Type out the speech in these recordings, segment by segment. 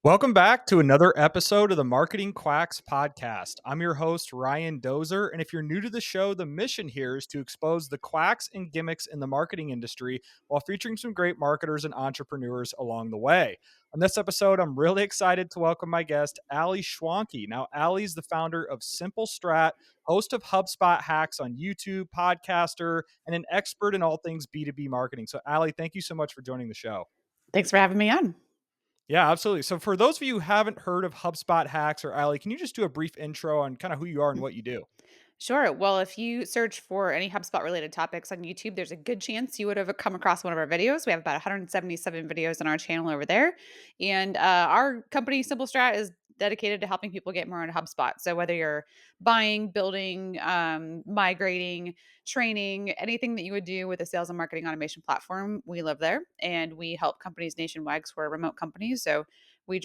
Welcome back to another episode of the Marketing Quacks podcast. I'm your host, Ryan Dozer. And if you're new to the show, the mission here is to expose the quacks and gimmicks in the marketing industry while featuring some great marketers and entrepreneurs along the way. On this episode, I'm really excited to welcome my guest, Ali Schwanke. Now, Ali's the founder of Simple Strat, host of HubSpot Hacks on YouTube, podcaster, and an expert in all things B2B marketing. So, Ali, thank you so much for joining the show. Thanks for having me on. Yeah, absolutely. So for those of you who haven't heard of HubSpot Hacks or Ali, can you just do a brief intro on kind of who you are and what you do? Sure. Well, if you search for any HubSpot related topics on YouTube, there's a good chance you would have come across one of our videos. We have about 177 videos on our channel over there. And our company, Simple Strat, is dedicated to helping people get more into HubSpot. So whether you're buying, building, migrating, training, anything that you would do with a sales and marketing automation platform, we live there. And we help companies nationwide because we're a remote company. So we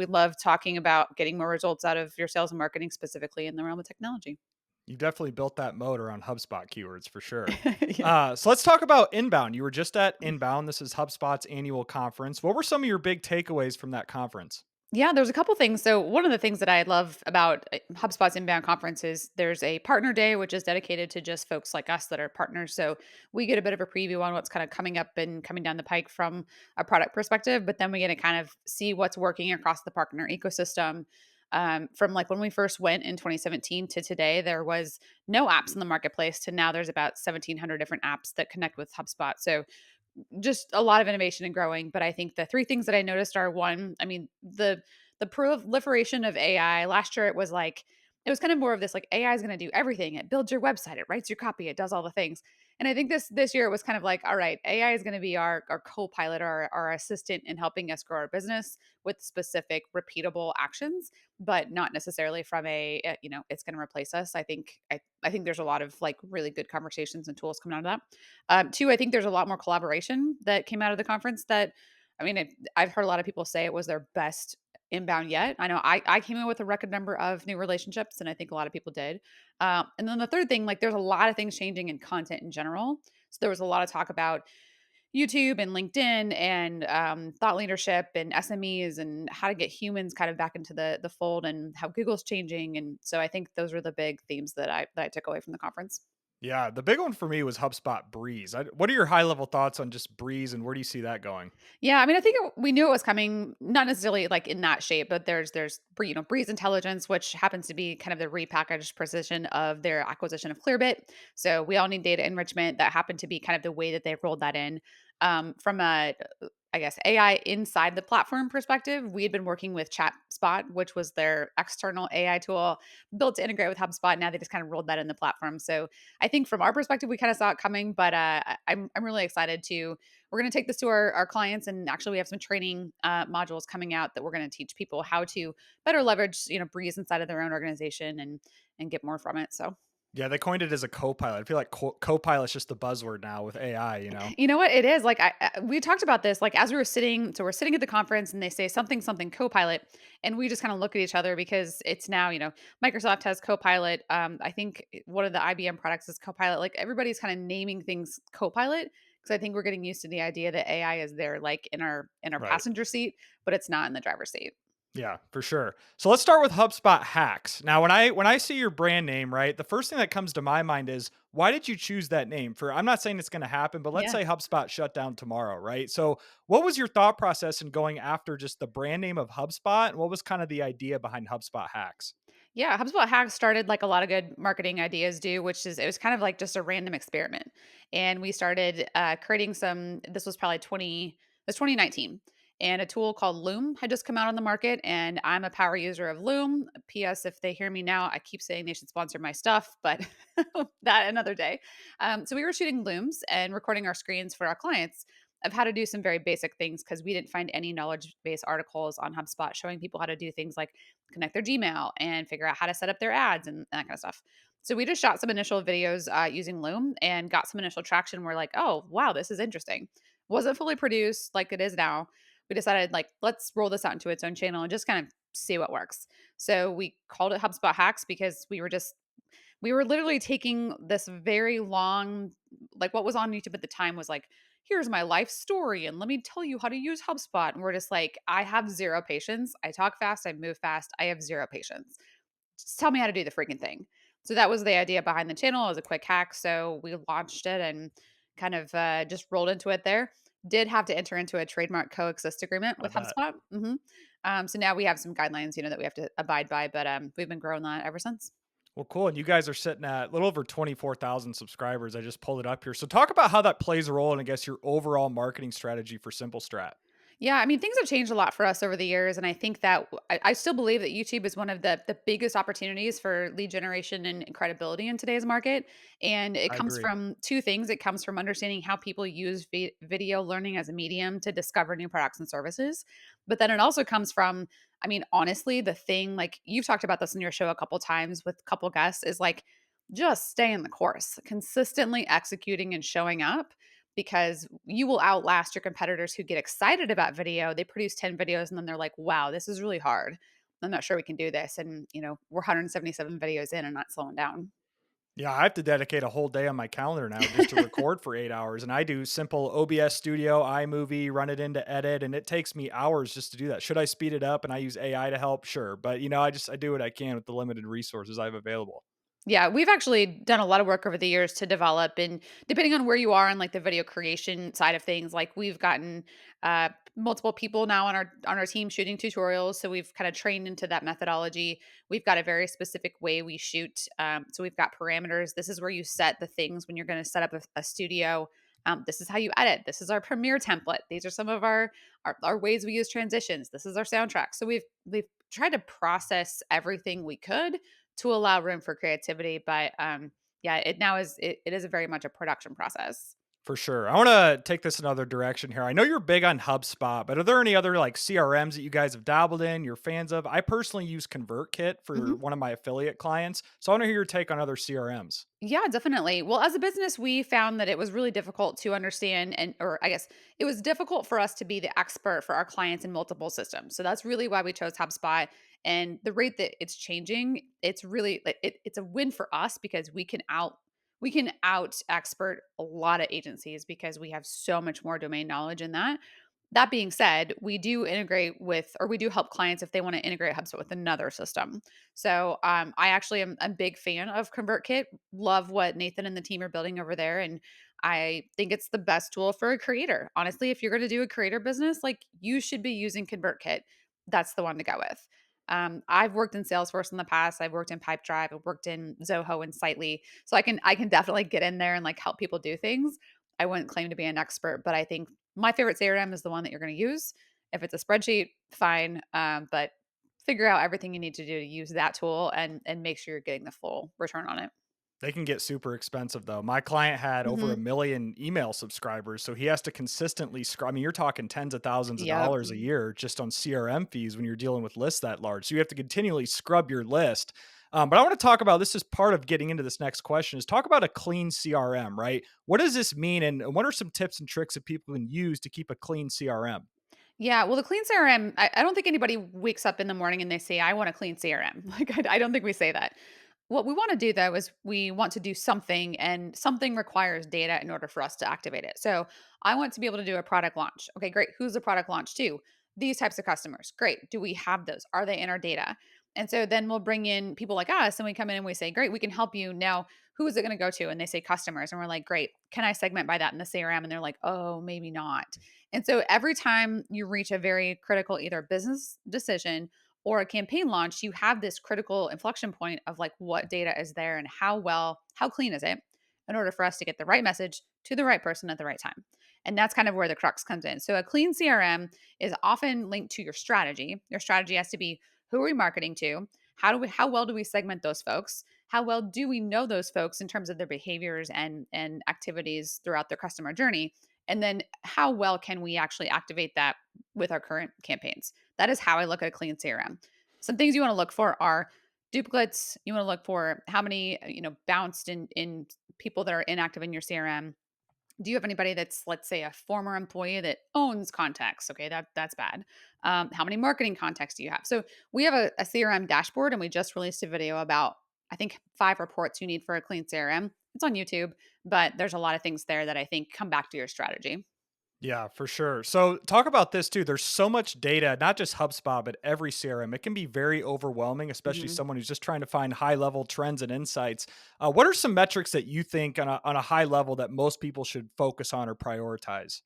love talking about getting more results out of your sales and marketing, specifically in the realm of technology. You definitely built that moat around HubSpot keywords for sure. Yeah. So let's talk about Inbound. You were just at Inbound. This is HubSpot's annual conference. What were some of your big takeaways from that conference? Yeah, there's a couple things. So one of the things that I love about HubSpot's inbound conference is there's a partner day, which is dedicated to just folks like us that are partners. So we get a bit of a preview on what's kind of coming up and coming down the pike from a product perspective, but then we get to kind of see what's working across the partner ecosystem. From like when we first went in 2017 to today, there was no apps in the marketplace to now there's about 1,700 different apps that connect with HubSpot. So just a lot of innovation and growing. But I think the three things that I noticed are one, I mean, the proliferation of AI. Last year it was like it was kind of more of this like AI is going to do everything. It builds your website, it writes your copy, it does all the things. And I think this year it was kind of like, all right, AI is going to be our co-pilot, our assistant in helping us grow our business with specific repeatable actions, but not necessarily from it's going to replace us. I think there's a lot of like really good conversations and tools coming out of that. Two, I think there's a lot more collaboration that came out of the conference that, I've heard a lot of people say it was their best inbound yet. I know I came in with a record number of new relationships, and I think a lot of people did. And then the third thing, like there's a lot of things changing in content in general. So there was a lot of talk about YouTube and LinkedIn and thought leadership and SMEs and how to get humans kind of back into the fold and how Google's changing. And so I think those were the big themes that I took away from the conference. Yeah, the big one for me was HubSpot Breeze. What are your high level thoughts on just Breeze and where do you see that going? Yeah, I mean, I think we knew it was coming, not necessarily like in that shape, but Breeze Intelligence, which happens to be kind of the repackaged precision of their acquisition of Clearbit. So we all need data enrichment. That happened to be kind of the way that they rolled that in. From a, I guess, AI inside the platform perspective, we had been working with ChatSpot, which was their external AI tool built to integrate with HubSpot. Now they just kind of rolled that in the platform. So I think from our perspective, we kind of saw it coming, but I'm really excited to we're going to take this to our clients, and actually we have some training modules coming out that we're going to teach people how to better leverage Breeze inside of their own organization and get more from it. So Yeah, they coined it as a co-pilot. I feel like co-pilot's just the buzzword now with AI. you know what it is like we talked about this like as we were sitting, so we're sitting at the conference and they say something Copilot, and we just kind of look at each other because it's now Microsoft has Copilot. I think one of the IBM products is Copilot. Like everybody's kind of naming things Copilot because I think we're getting used to the idea that AI is there like in our Right. passenger seat, but it's not in the driver's seat. Yeah, for sure. So let's start with HubSpot Hacks. Now, when I see your brand name, right, the first thing that comes to my mind is why did you choose that name? For I'm not saying it's going to happen, but let's Yeah. say HubSpot shut down tomorrow, right? So, what was your thought process in going after just the brand name of HubSpot? And what was kind of the idea behind HubSpot Hacks? Yeah, HubSpot Hacks started like a lot of good marketing ideas do, which is it was kind of like just a random experiment. And we started creating this was probably 2019. And a tool called Loom had just come out on the market. And I'm a power user of Loom. PS, if they hear me now, I keep saying they should sponsor my stuff, but that another day. So we were shooting Looms and recording our screens for our clients of how to do some very basic things because we didn't find any knowledge base articles on HubSpot showing people how to do things like connect their Gmail and figure out how to set up their ads and that kind of stuff. So we just shot some initial videos using Loom and got some initial traction. We're like, oh, wow, this is interesting. Wasn't fully produced like it is now. We decided like, let's roll this out into its own channel and just kind of see what works. So we called it HubSpot Hacks because we were literally taking this very long, like what was on YouTube at the time was like here's my life story and let me tell you how to use HubSpot. And we're just like, I have zero patience. I talk fast, I move fast. I have zero patience. Just tell me how to do the freaking thing. So that was the idea behind the channel. It was a quick hack. So we launched it and kind of just rolled into it there. Did have to enter into a trademark coexist agreement I with bet. HubSpot. So now we have some guidelines, that we have to abide by, but we've been growing that ever since. Well, cool. And you guys are sitting at a little over 24,000 subscribers. I just pulled it up here. So talk about how that plays a role in, I guess, your overall marketing strategy for Simple Strat. Yeah, I mean, things have changed a lot for us over the years, and I think that I still believe that YouTube is one of the biggest opportunities for lead generation and credibility in today's market. And it I comes agree. from two things. It comes from understanding how people use video learning as a medium to discover new products and services, but then it also comes from, I mean, honestly, the thing like you've talked about this in your show a couple times with a couple guests is like just stay in the course, consistently executing and showing up because you will outlast your competitors who get excited about video. They produce 10 videos and then they're like, wow, this is really hard. I'm not sure we can do this. And, we're 177 videos in and not slowing down. Yeah, I have to dedicate a whole day on my calendar now just to record for 8 hours. And I do simple OBS Studio, iMovie, run it into edit, and it takes me hours just to do that. Should I speed it up and I use AI to help? Sure. But I do what I can with the limited resources I have available. Yeah, we've actually done a lot of work over the years to develop, and depending on where you are on like the video creation side of things, like we've gotten multiple people now on our team shooting tutorials, so we've kind of trained into that methodology. We've got a very specific way we shoot, so we've got parameters. This is where you set the things when you're going to set up a studio. This is how you edit. This is our Premiere template. These are some of our ways we use transitions. This is our soundtrack. So we've tried to process everything we could to allow room for creativity. But yeah, it is a very much a production process. For sure. I want to take this another direction here. I know you're big on HubSpot, but are there any other like CRMs that you guys have dabbled in, you're fans of? I personally use ConvertKit for Mhm. one of my affiliate clients. So I want to hear your take on other CRMs. Yeah, definitely. Well, as a business, we found that it was really difficult to understand or I guess it was difficult for us to be the expert for our clients in multiple systems. So that's really why we chose HubSpot. And the rate that it's changing, it's really it's a win for us because we can out expert a lot of agencies because we have so much more domain knowledge in that. That being said, we do integrate with, or we do help clients if they want to integrate HubSpot with another system. So I actually am a big fan of ConvertKit. Love what Nathan and the team are building over there, and I think it's the best tool for a creator. Honestly, if you're going to do a creator business, like you should be using ConvertKit. That's the one to go with. I've worked in Salesforce in the past. I've worked in Pipedrive. I've worked in Zoho and Slightly, so I can definitely get in there and like help people do things. I wouldn't claim to be an expert, but I think my favorite CRM is the one that you're going to use. If it's a spreadsheet, fine, but figure out everything you need to do to use that tool and make sure you're getting the full return on it. They can get super expensive though. My client had over a Mhm. million email subscribers, so he has to consistently scrub. I mean, you're talking tens of thousands of Yep. dollars a year just on CRM fees when you're dealing with lists that large. So you have to continually scrub your list. But I want to talk about this as part of getting into this next question is talk about a clean CRM, right? What does this mean? And what are some tips and tricks that people can use to keep a clean CRM? Yeah, well, the clean CRM, I don't think anybody wakes up in the morning and they say, I want a clean CRM. Like, I don't think we say that. What we want to do though is we want to do something, and something requires data in order for us to activate it. So I want to be able to do a product launch. Okay, great. Who's the product launch to? These types of customers. Great. Do we have those? Are they in our data? And so then we'll bring in people like us and we come in and we say, great, we can help you. Now, who is it going to go to? And they say customers. And we're like, great. Can I segment by that in the CRM? And they're like, oh, maybe not. And so every time you reach a very critical either business decision or a campaign launch, you have this critical inflection point of like what data is there and how clean is it in order for us to get the right message to the right person at the right time. And that's kind of where the crux comes in. So a clean CRM is often linked to your strategy. Your strategy has to be who are we marketing to? How well do we segment those folks? How well do we know those folks in terms of their behaviors and activities throughout their customer journey? And then how well can we actually activate that with our current campaigns? That is how I look at a clean CRM. Some things you want to look for are duplicates. You want to look for how many, bounced in people that are inactive in your CRM. Do you have anybody that's, let's say, a former employee that owns contacts? Okay, that's bad. How many marketing contacts do you have? So we have a CRM dashboard, and we just released a video about, I think, 5 reports you need for a clean CRM. It's on YouTube, but there's a lot of things there that I think come back to your strategy. Yeah, for sure. So talk about this too. There's so much data, not just HubSpot, but every CRM. It can be very overwhelming, especially Mhm. someone who's just trying to find high level trends and insights. What are some metrics that you think on a high level that most people should focus on or prioritize?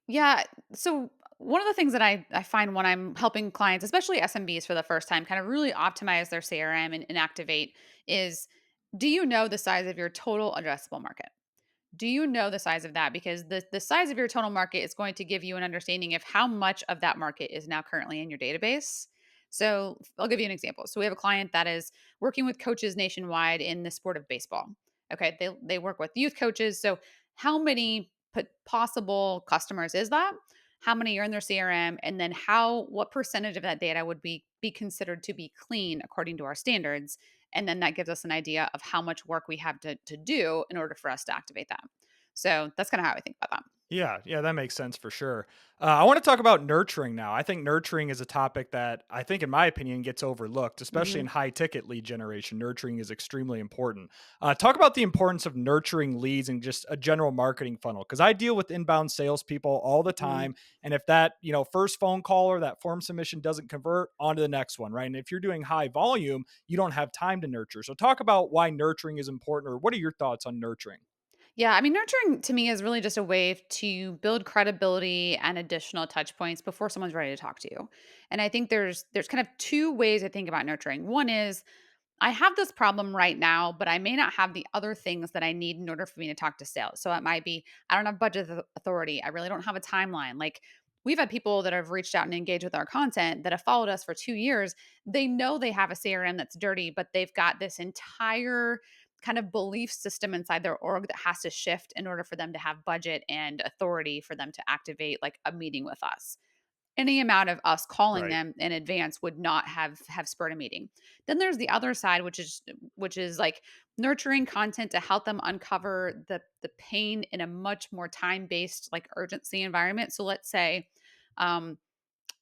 Yeah. So one of the things that I find when I'm helping clients, especially SMBs for the first time, kind of really optimize their CRM and activate is, do you know the size of your total addressable market? Do you know the size of that? Because the size of your total market is going to give you an understanding of how much of that market is now currently in your database. So I'll give you an example. So we have a client that is working with coaches nationwide in the sport of baseball. Okay, they work with youth coaches. So how many possible customers is that? How many are in their CRM? And then what percentage of that data would be considered to be clean according to our standards? And then that gives us an idea of how much work we have to do in order for us to activate that. So that's kind of how I think about that. Yeah, yeah, that makes sense for sure. I want to talk about nurturing now. I think nurturing is a topic that I think, in my opinion, gets overlooked, especially in Mhm. high ticket lead generation. Nurturing is extremely important. Talk about the importance of nurturing leads and just a general marketing funnel. Because I deal with inbound salespeople all the Mm. time, and if that first phone call or that form submission doesn't convert, on to the next one, right? And if you're doing high volume, you don't have time to nurture. So talk about why nurturing is important, or what are your thoughts on nurturing? Yeah, I mean, nurturing to me is really just a way to build credibility and additional touch points before someone's ready to talk to you. And I think there's kind of two ways I think about nurturing. One is I have this problem right now, but I may not have the other things that I need in order for me to talk to sales. So it might be I don't have budget authority. I really don't have a timeline. Like we've had people that have reached out and engaged with our content that have followed us for 2 years. They know they have a CRM that's dirty, but they've got this entire kind of belief system inside their org that has to shift in order for them to have budget and authority for them to activate like a meeting with us. Any amount of us calling Right. them in advance would not have spurred a meeting. Then there's the other side, which is like nurturing content to help them uncover the pain in a much more time based like urgency environment. So let's say um,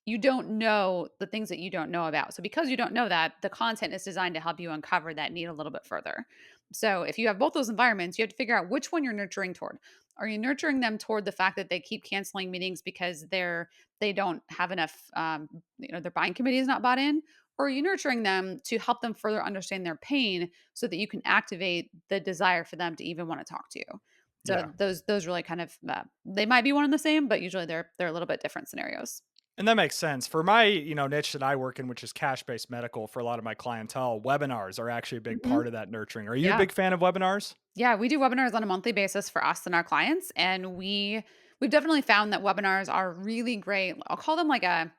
you don't know the things that you don't know about. So because you don't know that, the content is designed to help you uncover that need a little bit further. So if you have both those environments, you have to figure out which one you're nurturing toward. Are you nurturing them toward the fact that they keep canceling meetings because they don't have enough their buying committee is not bought in? Or are you nurturing them to help them further understand their pain so that you can activate the desire for them to even want to talk to you? So Yeah. those really kind of they might be one and the same, but usually they're a little bit different scenarios. And that makes sense. For my, niche that I work in, which is cash-based medical for a lot of my clientele, webinars are actually a big Mhm. part of that nurturing. Are you a Yeah. big fan of webinars? Yeah, we do webinars on a monthly basis for us and our clients, and we've definitely found that webinars are really great. I'll call them like a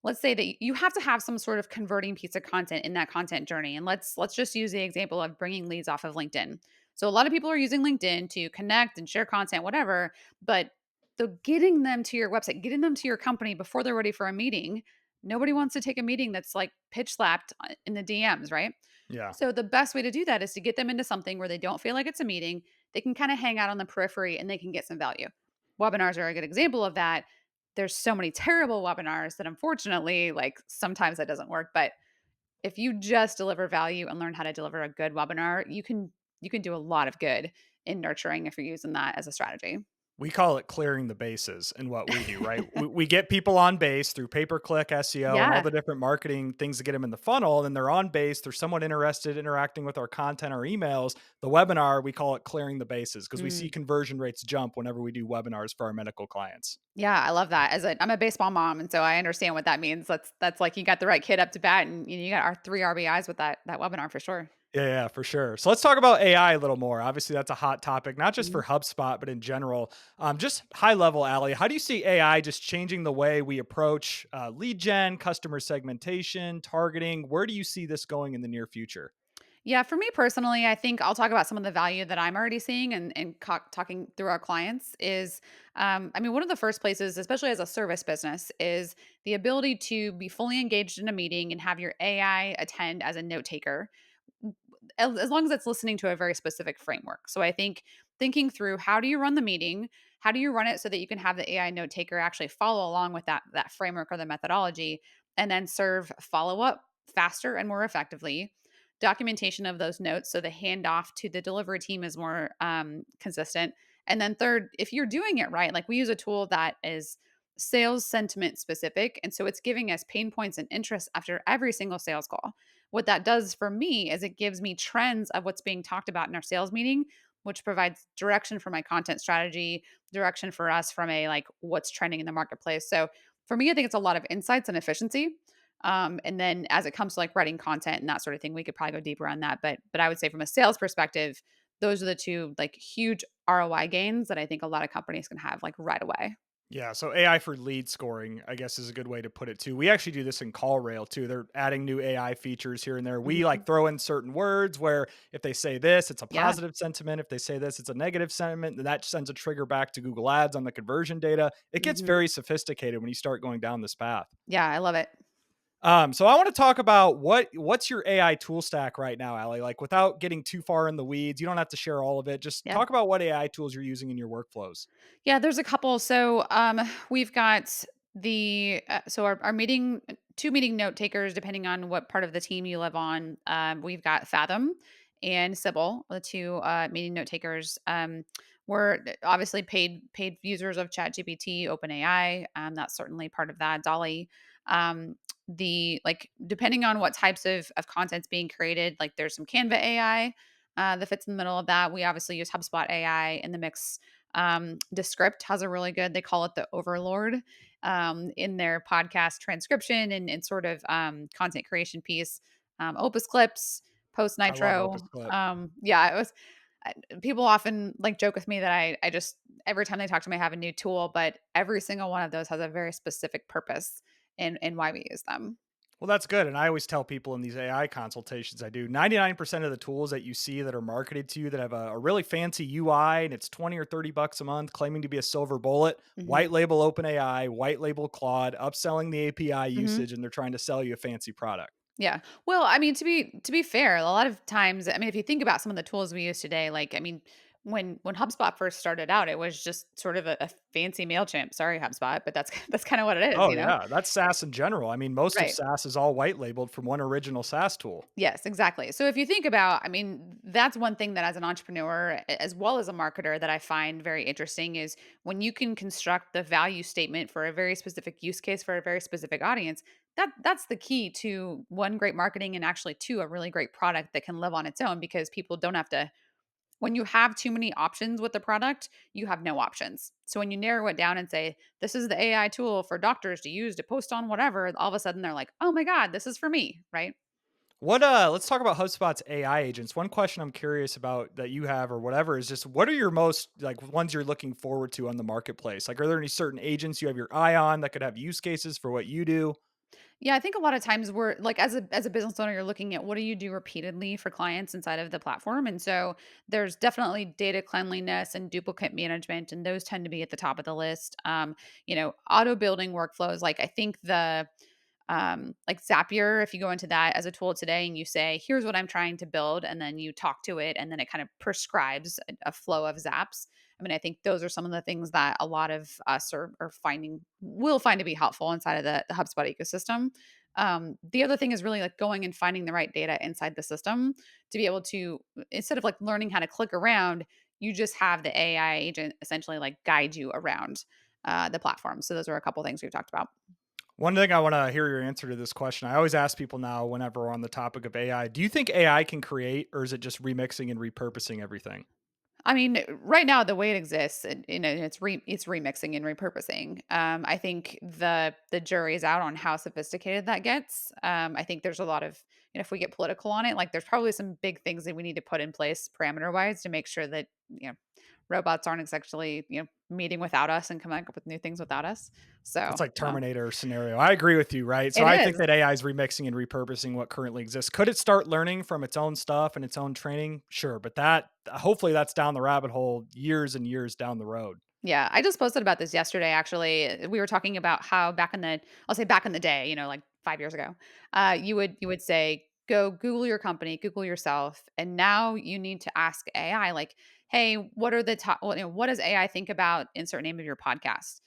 let's say that you have to have some sort of converting piece of content in that content journey. And let's just use the example of bringing leads off of LinkedIn. So a lot of people are using LinkedIn to connect and share content whatever, but the getting them to your website, getting them to your company before they're ready for a meeting, nobody wants to take a meeting that's like pitch slapped in the DMs, right? Yeah. So the best way to do that is to get them into something where they don't feel like it's a meeting. They can kind of hang out on the periphery and they can get some value. Webinars are a good example of that. There's so many terrible webinars that unfortunately, like sometimes that doesn't work. But if you just deliver value and learn how to deliver a good webinar, you can do a lot of good in nurturing if you're using that as a strategy. We call it clearing the bases in what we do, right? We get people on base through pay-per-click, SEO, and all Yeah. the different marketing things to get them in the funnel. And then they're on base. They're somewhat interested, interacting with our content or emails. The webinar, we call it clearing the bases because we see Mm. conversion rates jump whenever we do webinars for our medical clients. Yeah, I love that. I'm a baseball mom, and so I understand what that means. That's like you got the right kid up to bat, and you got our three RBIs with that webinar for sure. Yeah, yeah, for sure. So let's talk about AI a little more. Obviously, that's a hot topic, not just for Mhm. HubSpot, but in general. Just high level, Ali, how do you see AI just changing the way we approach lead gen, customer segmentation, targeting? Where do you see this going in the near future? Yeah, for me personally, I think I'll talk about some of the value that I'm already seeing and talking through our clients is, I mean, one of the first places, especially as a service business, is the ability to be fully engaged in a meeting and have your AI attend as a note taker as long as it's listening to a very specific framework. So I think thinking through how do you run the meeting, how do you run it so that you can have the AI note taker actually follow along with that framework or the methodology, and then serve follow up faster and more effectively. Documentation of those notes so the handoff to the delivery team is more consistent, And then third, if you're doing it right, like we use a tool that is sales sentiment specific. And so it's giving us pain points and interests after every single sales call. What that does for me is it gives me trends of what's being talked about in our sales meeting, which provides direction for my content strategy, direction for us from a like what's trending in the marketplace. So for me, I think it's a lot of insights and efficiency. And then as it comes to like writing content and that sort of thing, we could probably go deeper on that. But I would say from a sales perspective, those are the two like huge ROI gains that I think a lot of companies can have like right away. Yeah, so AI for lead scoring, I guess, is a good way to put it too. We actually do this in call rail too. They're adding new AI features here and there. We Mhm. like throw in certain words where if they say this, it's a Yeah. positive sentiment. If they say this, it's a negative sentiment. Then that sends a trigger back to Google Ads on the conversion data. It gets Mhm. very sophisticated when you start going down this path. Yeah, I love it. So I want to talk about what's your AI tool stack right now, Ali? Like without getting too far in the weeds, you don't have to share all of it. Just Yeah. talk about what AI tools you're using in your workflows. Yeah, there's a couple. So, we've got our meeting, two meeting note takers, depending on what part of the team you live on. We've got Fathom and Sybil, the two meeting note takers. We're obviously paid users of ChatGPT, OpenAI. That's certainly part of that. Dolly. Um, the like depending on what types of content's being created, like there's some Canva AI that fits in the middle of that. We obviously use HubSpot AI in the mix. Descript has a really good, they call it the overlord in their podcast transcription and sort of content creation piece. Opus Clips, Post I love Opus Nitro. Clip. Yeah, it was, people often like joke with me that I just, every time they talk to me, I have a new tool, but every single one of those has a very specific purpose in why we use them. Well, that's good. And I always tell people in these AI consultations I do 99% of the tools that you see that are marketed to you that have a really fancy UI and it's 20 or $30 a month, claiming to be a silver bullet, Hmm. white label OpenAI, white label Claude, upselling the API Hmm. usage, and they're trying to sell you a fancy product. Yeah. Well, I mean, to be fair, a lot of times, I mean, if you think about some of the tools we use today, like, I mean, when HubSpot first started out, it was just sort of a fancy Mailchimp. Sorry, HubSpot, but that's that's kind of what it is, Oh, you know? yeah. That's SaaS in general. I mean, most of Right. SaaS is all white labeled from one original SaaS tool. Yes, exactly. So if you think about, I mean, that's one thing that as an entrepreneur, as well as a marketer, that I find very interesting is when you can construct the value statement for a very specific use case for a very specific audience. That's the key to one, great marketing, and actually two, a really great product that can live on its own because people don't have to. When you have too many options with the product, you have no options. So when you narrow it down and say, this is the AI tool for doctors to use to post on whatever, all of a sudden they're like, oh my God, this is for me, right? Let's talk about HubSpot's AI agents. One question I'm curious about that you have or whatever is just what are your most like ones you're looking forward to on the marketplace? Like, are there any certain agents you have your eye on that could have use cases for what you do? Yeah, I think a lot of times we're like as a business owner, you're looking at what do you do repeatedly for clients inside of the platform. And so there's definitely data cleanliness and duplicate management, and those tend to be at the top of the list. Auto building workflows. Like I think the like Zapier, if you go into that as a tool today and you say, here's what I'm trying to build, and then you talk to it, and then it kind of prescribes a flow of zaps. I mean, I think those are some of the things that a lot of us are finding will find to be helpful inside of the HubSpot ecosystem. The other thing is really like going and finding the right data inside the system to be able to, instead of like learning how to click around, you just have the AI agent essentially like guide you around the platform. So those are a couple things we've talked about. One thing I want to hear your answer to this question. I always ask people now whenever we're on the topic of AI, do you think AI can create or is it just remixing and repurposing everything? I mean, right now the way it exists, it's remixing and repurposing. I think the jury is out on how sophisticated that gets. I think there's a lot of, if we get political on it, like there's probably some big things that we need to put in place parameter wise to make sure that robots aren't actually meeting without us and coming up with new things without us. It's So like Terminator scenario. I agree with you, right? So it I think is. that AI is remixing and repurposing what currently exists. Could it start learning from its own stuff and its own training? Sure, but that hopefully that's down the rabbit hole years and years down the road. Yeah, I just posted about this yesterday actually. We were talking about how I'll say back in the day, like 5 years ago, you would say go Google your company, Google yourself, and now you need to ask AI like, "Hey, what are the top what does AI think about insert name of your podcast?"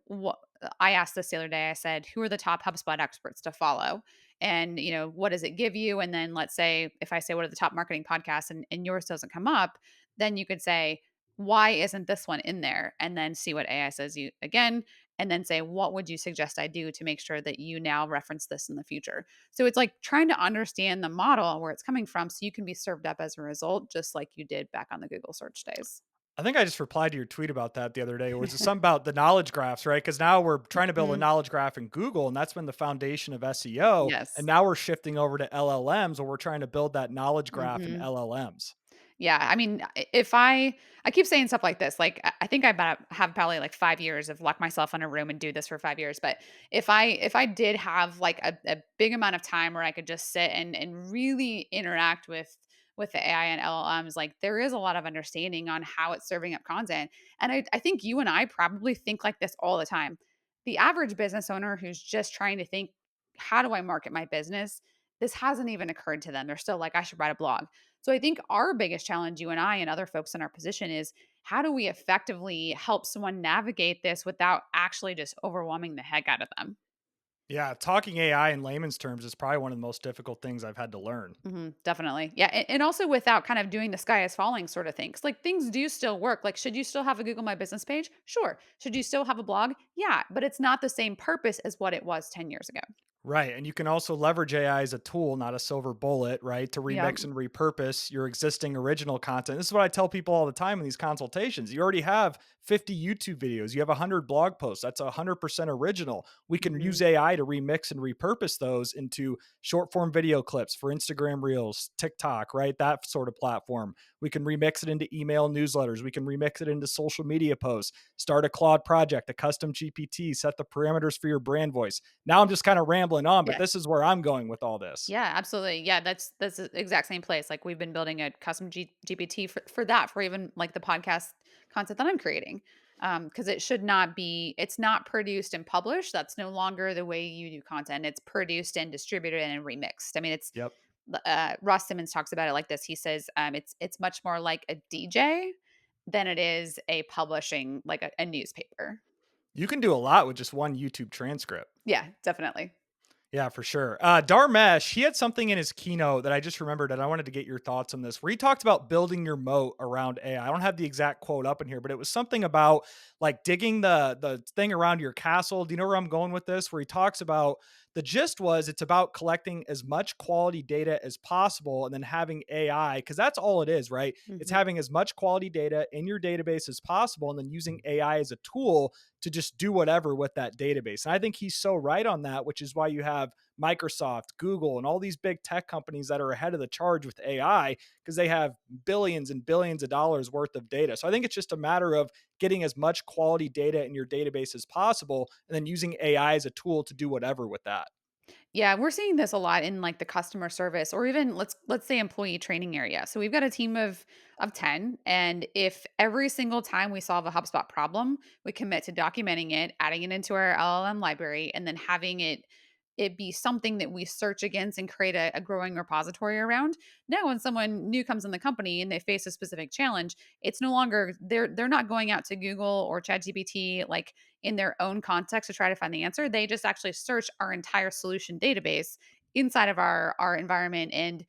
What I asked this the other day. I said, "Who are the top HubSpot experts to follow?" And, what does it give you? And then let's say if I say what are the top marketing podcasts and yours doesn't come up, then you could say why isn't this one in there? And then see what AI says you again, and then say, what would you suggest I do to make sure that you now reference this in the future? So it's like trying to understand the model where it's coming from so you can be served up as a result, just like you did back on the Google search days. I think I just replied to your tweet about that the other day. Was it something about the knowledge graphs, right? Because now we're trying to build a Mhm. knowledge graph in Google, and that's been the foundation of SEO. And Yes. now we're shifting over to LLMs, or we're trying to build that knowledge graph in Mhm. LLMs. Yeah, I mean, if I keep saying stuff like this, like I think I about have probably like 5 years of lock myself in a room and do this for 5 years. But if I did have like a big amount of time where I could just sit and really interact with the AI and LLMs, like there is a lot of understanding on how it's serving up content. And I think you and I probably think like this all the time. The average business owner who's just trying to think, how do I market my business? This hasn't even occurred to them. They're still like, I should write a blog. So I think our biggest challenge, you and I and other folks in our position, is how do we effectively help someone navigate this without actually just overwhelming the heck out of them? Yeah, talking AI in layman's terms is probably one of the most difficult things I've had to learn. Definitely. Yeah. And also without kind of doing the sky is falling sort of things. Like things do still work. Like, should you still have a Google My Business page? Sure. Should you still have a blog? Yeah. But it's not the same purpose as what it was 10 years ago. Right. And you can also leverage AI as a tool, not a silver bullet, right? To Yeah. remix and repurpose your existing original content. This is what I tell people all the time in these consultations. You already have 50 YouTube videos, you have 100 blog posts. That's 100% original. We can hmm use AI to remix and repurpose those into short form video clips for Instagram Reels, TikTok, right? That sort of platform. We can remix it into email newsletters. We can remix it into social media posts. Start a Claude project, a custom GPT, set the parameters for your brand voice. Now I'm just kind of rambling on, but Yeah. this is where I'm going with all this. Yeah, absolutely. Yeah, that's the exact same place. Like we've been building a custom GPT for that, for even like the podcast content that I'm creating. Because it should not be, it's not produced and published. That's no longer the way you do content. It's produced and distributed and remixed. I mean, it's Yep. Ross Simmons talks about it like this. He says it's much more like a DJ than it is a publishing like a newspaper. You can do a lot with just one YouTube transcript. Yeah, definitely. Yeah, for sure. Darmesh, he had something in his keynote that I just remembered, and I wanted to get your thoughts on this. Where he talked about building your moat around AI. I don't have the exact quote up in here, but it was something about like digging the thing around your castle. Do you know where I'm going with this? Where he talks about the gist was it's about collecting as much quality data as possible, and then having AI, because that's all it is, right? It's hmm having as much quality data in your database as possible, and then using AI as a tool to just do whatever with that database. And I think he's so right on that, which is why you have Microsoft, Google, and all these big tech companies that are ahead of the charge with AI because they have billions and billions of dollars worth of data. So I think it's just a matter of getting as much quality data in your database as possible and then using AI as a tool to do whatever with that. Yeah, we're seeing this a lot in like the customer service or even let's say employee training area. So we've got a team of 10, and if every single time we solve a HubSpot problem, we commit to documenting it, adding it into our LLM library, and then having it be something that we search against and create a growing repository around. Now when someone new comes in the company and they face a specific challenge, it's no longer they're not going out to Google or ChatGPT like in their own context to try to find the answer. They just actually search our entire solution database inside of our environment, and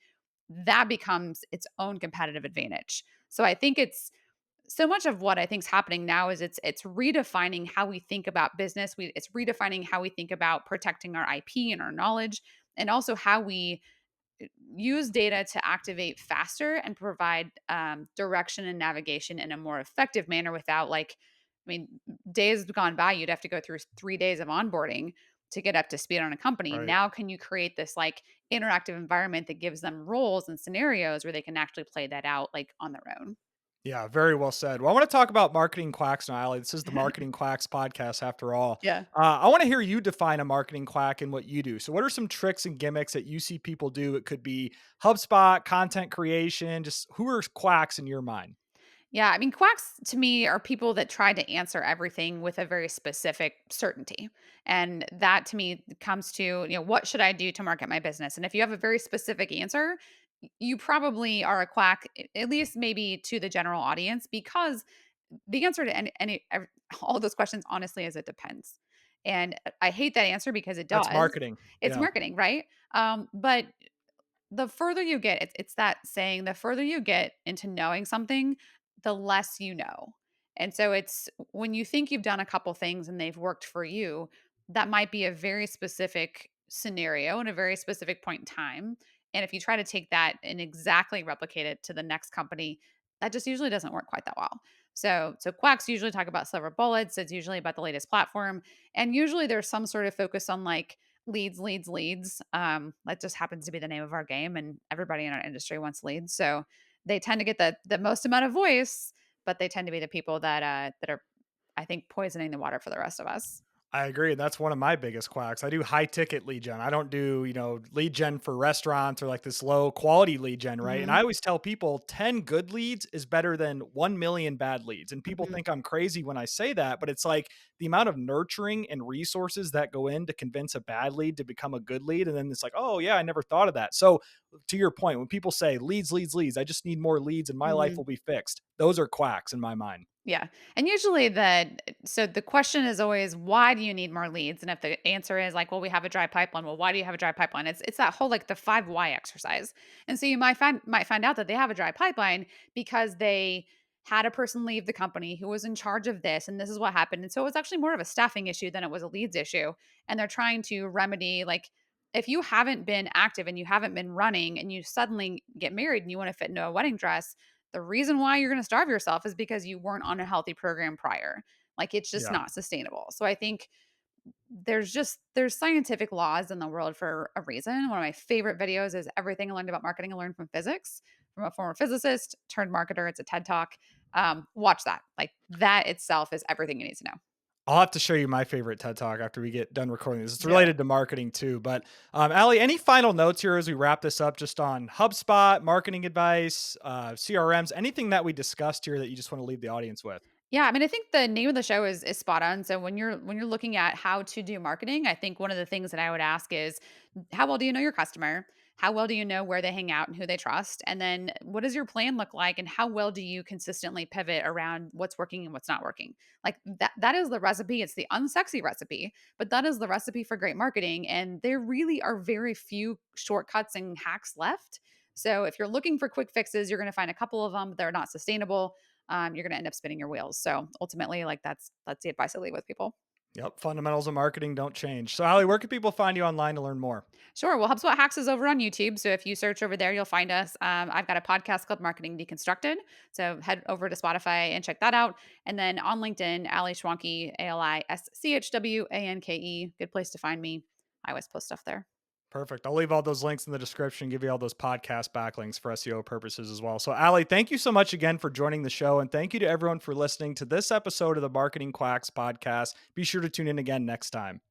that becomes its own competitive advantage. So I think it's so much of what I think is happening now is it's redefining how we think about business. It's redefining how we think about protecting our IP and our knowledge, and also how we use data to activate faster and provide direction and navigation in a more effective manner without like, I mean, days gone by, you'd have to go through 3 days of onboarding to get up to speed on a company. Right. Now, can you create this like interactive environment that gives them roles and scenarios where they can actually play that out like on their own? Yeah, very well said. Well, I want to talk about marketing quacks now, Ali. This is the Marketing Quacks podcast, after all. Yeah. I want to hear you define a marketing quack and what you do. So, what are some tricks and gimmicks that you see people do? It could be HubSpot, content creation. Just who are quacks in your mind? Yeah, I mean, quacks to me are people that try to answer everything with a very specific certainty. And that to me comes to, what should I do to market my business? And if you have a very specific answer, you probably are a quack, at least maybe to the general audience, because the answer to all those questions, honestly, is it depends. And I hate that answer because it That's does. marketing. It's Yeah. marketing, right? But the further you get, it's that saying, the further you get into knowing something, the less you know. And so it's when you think you've done a couple things and they've worked for you, that might be a very specific scenario and a very specific point in time. And if you try to take that and exactly replicate it to the next company, that just usually doesn't work quite that well. So Quacks usually talk about silver bullets. It's usually about the latest platform, and usually there's some sort of focus on like leads, leads, leads. That just happens to be the name of our game, and everybody in our industry wants leads. So they tend to get the most amount of voice, but they tend to be the people that are, I think, poisoning the water for the rest of us. I agree. That's one of my biggest quacks. I do high ticket lead gen. I don't do, lead gen for restaurants or like this low quality lead gen, right? And I Mhm, always tell people 10 good leads is better than 1 million bad leads. And people mhm, think I'm crazy when I say that, but it's like the amount of nurturing and resources that go in to convince a bad lead to become a good lead. And then it's like, oh, yeah, I never thought of that. So, to your point, when people say leads, leads, leads, I just need more leads and my life mhm. will be fixed. Those are quacks in my mind. Yeah. And usually the question is always, why do you need more leads? And if the answer is like, well, we have a dry pipeline. Well, why do you have a dry pipeline? It's that whole like the 5 why exercise. And so you might find out that they have a dry pipeline because they had a person leave the company who was in charge of this, and this is what happened. And so it was actually more of a staffing issue than it was a leads issue. And they're trying to remedy like if you haven't been active and you haven't been running and you suddenly get married and you want to fit into a wedding dress, the reason why you're going to starve yourself is because you weren't on a healthy program prior. Like it's just Yeah. not sustainable. So I think there's scientific laws in the world for a reason. One of my favorite videos is everything I learned about marketing I learned from physics from a former physicist turned marketer. It's a TED talk. Watch that. Like that itself is everything you need to know. I'll have to show you my favorite TED Talk after we get done recording this. It's Do it. related to marketing too. But Ali, any final notes here as we wrap this up, just on HubSpot, marketing advice, CRMs, anything that we discussed here that you just want to leave the audience with? Yeah, I mean, I think the name of the show is spot on. So when you're looking at how to do marketing, I think one of the things that I would ask is how well do you know your customer? How well do you know where they hang out and who they trust? And then what does your plan look like and how well do you consistently pivot around what's working and what's not working? Like that is the recipe. It's the unsexy recipe, but that is the recipe for great marketing and there really are very few shortcuts and hacks left. So if you're looking for quick fixes, you're going to find a couple of them, but they're not sustainable. You're going to end up spinning your wheels. So ultimately, like that's the advice I leave with people. Yep. Fundamentals of marketing don't change. So, Ali, where can people find you online to learn more? Sure. Well, HubSpot Hacks is over on YouTube. So if you search over there, you'll find us. I've got a podcast called Marketing Deconstructed. So head over to Spotify and check that out. And then on LinkedIn, Ali Schwanke, ALISCHWANKE. Good place to find me. I always post stuff there. Perfect. I'll leave all those links in the description, give you all those podcast backlinks for SEO purposes as well. So, Ali, thank you so much again for joining the show. And thank you to everyone for listening to this episode of the Marketing Quacks podcast. Be sure to tune in again next time.